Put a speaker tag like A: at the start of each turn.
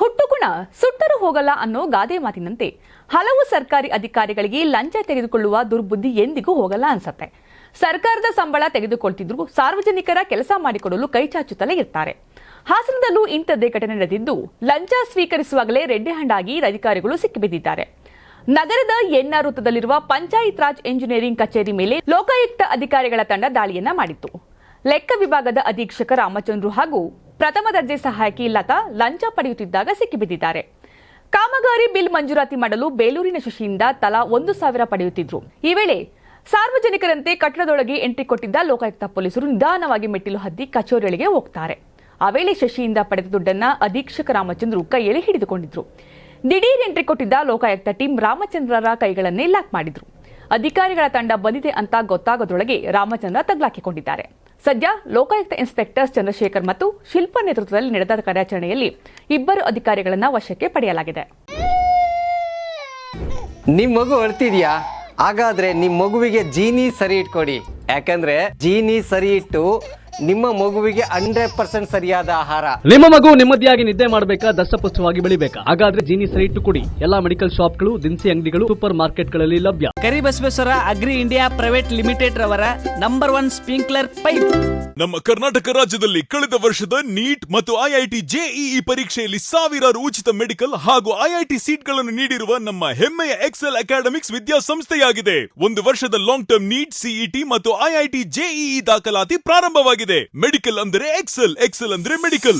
A: ಹುಟ್ಟುಗುಣ ಸುಟ್ಟರೂ ಹೋಗಲ್ಲ ಅನ್ನೋ ಗಾದೆ ಮಾತಿನಂತೆ ಹಲವು ಸರ್ಕಾರಿ ಅಧಿಕಾರಿಗಳಿಗೆ ಲಂಚ ತೆಗೆದುಕೊಳ್ಳುವ ದುರ್ಬುದ್ಧಿ ಎಂದಿಗೂ ಹೋಗಲ್ಲ ಅನ್ಸತ್ತೆ. ಸರ್ಕಾರದ ಸಂಬಳ ತೆಗೆದುಕೊಳ್ತಿದ್ರು ಸಾರ್ವಜನಿಕರ ಕೆಲಸ ಮಾಡಿಕೊಡಲು ಕೈಚಾಚುತ್ತಲೇ ಇರ್ತಾರೆ. ಹಾಸನದಲ್ಲೂ ಇಂಥದ್ದೇ ಘಟನೆ ನಡೆದಿದ್ದು, ಲಂಚ ಸ್ವೀಕರಿಸುವಾಗಲೇ ರೆಡ್ಡಿ ಹ್ಯಾಂಡಾಗಿ ಅಧಿಕಾರಿಗಳು ಸಿಕ್ಕಿಬಿದ್ದಿದ್ದಾರೆ. ನಗರದ ಎನ್ಆರ್ ವೃತ್ತದಲ್ಲಿರುವ ಪಂಚಾಯತ್ ರಾಜ್ ಎಂಜಿನಿಯರಿಂಗ್ ಕಚೇರಿ ಮೇಲೆ ಲೋಕಾಯುಕ್ತ ಅಧಿಕಾರಿಗಳ ತಂಡ ದಾಳಿಯನ್ನ ಮಾಡಿತ್ತು. ಲೆಕ್ಕ ವಿಭಾಗದ ಅಧೀಕ್ಷಕ ರಾಮಚಂದ್ರು ಹಾಗೂ ಪ್ರಥಮ ದರ್ಜೆ ಸಹಾಯಕಿ ಲತಾ ಲಂಚ ಪಡೆಯುತ್ತಿದ್ದಾಗ ಸಿಕ್ಕಿಬಿದ್ದಿದ್ದಾರೆ. ಕಾಮಗಾರಿ ಬಿಲ್ ಮಂಜೂರಾತಿ ಮಾಡಲು ಬೇಲೂರಿನ ಶಶಿಯಿಂದ ತಲಾ 1,000 ಪಡೆಯುತ್ತಿದ್ರು. ಈ ವೇಳೆ ಸಾರ್ವಜನಿಕರಂತೆ ಕಟ್ಟಡದೊಳಗೆ ಎಂಟ್ರಿ ಕೊಟ್ಟಿದ್ದ ಲೋಕಾಯುಕ್ತ ಪೊಲೀಸರು ನಿಧಾನವಾಗಿ ಮೆಟ್ಟಿಲು ಹತ್ತಿ ಕಚೇರಿಯೊಳಗೆ ಹೋಗ್ತಾರೆ. ಆ ವೇಳೆ ಶಶಿಯಿಂದ ಪಡೆದ ದುಡ್ಡನ್ನ ಅಧೀಕ್ಷಕ ರಾಮಚಂದ್ರು ಕೈಯಲ್ಲಿ ಹಿಡಿದುಕೊಂಡಿದ್ರು. ದಿಢೀರ್ ಎಂಟ್ರಿ ಕೊಟ್ಟಿದ್ದ ಲೋಕಾಯುಕ್ತ ಟೀಮ್ ರಾಮಚಂದ್ರರ ಕೈಗಳನ್ನೇ ಲಾಕ್ ಮಾಡಿದ್ರು. ಅಧಿಕಾರಿಗಳ ತಂಡ ಬಂದಿದೆ ಅಂತ ಗೊತ್ತಾಗೋದ್ರೊಳಗೆ ರಾಮಚಂದ್ರ ತಗ್ಲಾಕಿಕೊಂಡಿದ್ದಾರೆ. ಸದ್ಯ ಲೋಕಾಯುಕ್ತ ಇನ್ಸ್ಪೆಕ್ಟರ್ ಚಂದ್ರಶೇಖರ್ ಮತ್ತು ಶಿಲ್ಪ ನೇತೃತ್ವದಲ್ಲಿ ನಡೆದ ಕಾರ್ಯಾಚರಣೆಯಲ್ಲಿ 2 ಅಧಿಕಾರಿಗಳನ್ನ ವಶಕ್ಕೆ ಪಡೆಯಲಾಗಿದೆ.
B: ನಿಮ್ ಮಗು ಅಳ್ತಿದ್ಯಾ? ಹಾಗಾದ್ರೆ ನಿಮ್ ಮಗುವಿಗೆ ಜೀನಿ ಸರಿ ಇಟ್ಕೊಡಿ. ಯಾಕಂದ್ರೆ ಜೀನಿ ಸರಿ ಇಟ್ಟು ನಿಮ್ಮ ಮಗುವಿಗೆ 100% ಸರಿಯಾದ ಆಹಾರ.
C: ನಿಮ್ಮ ಮಗು ನೆಮ್ಮದಿಯಾಗಿ ನಿದ್ದೆ ಮಾಡಬೇಕಾ, ದಷ್ಟಪುಷ್ಟವಾಗಿ ಬೆಳಿಬೇಕಾ? ಹಾಗಾದ್ರೆ ಜೀನಿ ಸರಿ ಇಟ್ಟು ಕೊಡಿ. ಎಲ್ಲಾ ಮೆಡಿಕಲ್ ಶಾಪ್ಗಳು, ದಿನಸಿ ಅಂಗಡಿಗಳು, ಸೂಪರ್ ಮಾರ್ಕೆಟ್ಗಳಲ್ಲಿ ಲಭ್ಯ.
D: Karibasaveshwara agri India private limited ರವರ ನಂಬರ್ 1 ಸ್ಪ್ರಿಂಕ್ಲರ್ ಪೈಪ್.
E: ನಮ್ಮ ಕರ್ನಾಟಕ ರಾಜ್ಯದಲ್ಲಿ ಕಳೆದ ವರ್ಷದ ನೀಟ್ ಮತ್ತು ಐಐಟಿ ಜೆಇಇ ಪರೀಕ್ಷೆಯಲ್ಲಿ ಸಾವಿರಾರು ಉಚಿತ ಮೆಡಿಕಲ್ ಹಾಗೂ ಐಐಟಿ ಸೀಟ್ಗಳನ್ನು ನೀಡಿರುವ ನಮ್ಮ ಹೆಮ್ಮೆಯ ಎಕ್ಸೆಲ್ ಅಕಾಡೆಮಿಕ್ಸ್ ವಿದ್ಯಾಸಂಸ್ಥೆಯಾಗಿದೆ. 1 ವರ್ಷದ ಲಾಂಗ್ ಟರ್ಮ್ ನೀಟ್, ಸಿಇಟಿ ಮತ್ತು ಐಐಟಿ ಜೆಇಇ ದಾಖಲಾತಿ ಪ್ರಾರಂಭವಾಗಿದೆ. ಮೆಡಿಕಲ್ ಅಂದರೆ ಎಕ್ಸೆಲ್, ಎಕ್ಸೆಲ್ ಅಂದರೆ ಮೆಡಿಕಲ್.